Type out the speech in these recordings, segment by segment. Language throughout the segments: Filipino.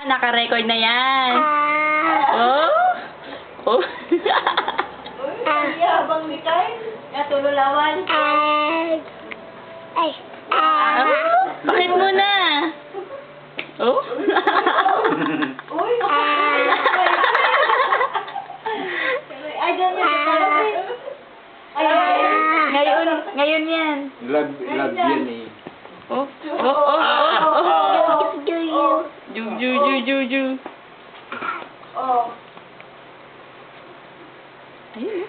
Naka-record na yan. Oh. Oh. Habang Mikay, natululawan. Bakit muna? Oh. Uy, ay, Ngayon yan. Love yan eh. Oh. Ju. Oh. Ayun.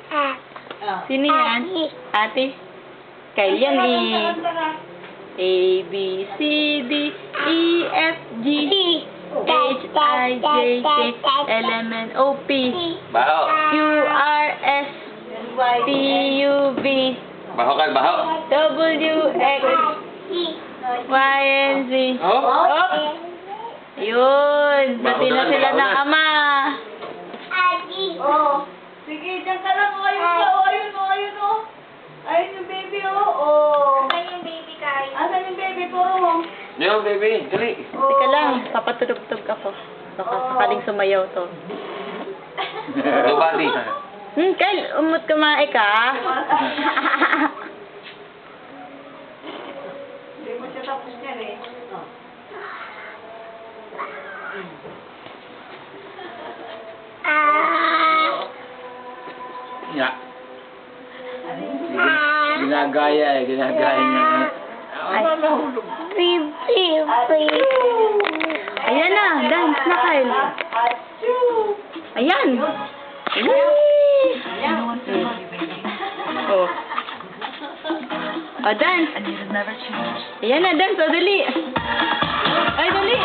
Sino yan? Ate? Kyle yan eh. A, B, C, D, E, F, G, H, I, J, K, L, M, N, O, P, Baho. Q, R, S, T, U, V, Baho ka, baho. W, X, Y, and Z. Oh? Yun. Bati na sila ng ama. Oh. Sige, dyan ka lang. Oh, ayun o. Ayun yung baby oh. Asan yung baby, Kai? Asan yung baby ko? Yo, baby. Dali. Teka lang. Papatulog-tug ako. Baka sakaling sumayaw to. Ito, bali. Kyle, umot kumain ka. Hindi mo siya tapos niyan eh. Ya. Ginagaya niya. Ayan na. Dance na, Kyle. Ayan. Oh. Oh, dance. Ayan na, dance. O, dali. Ay, dali.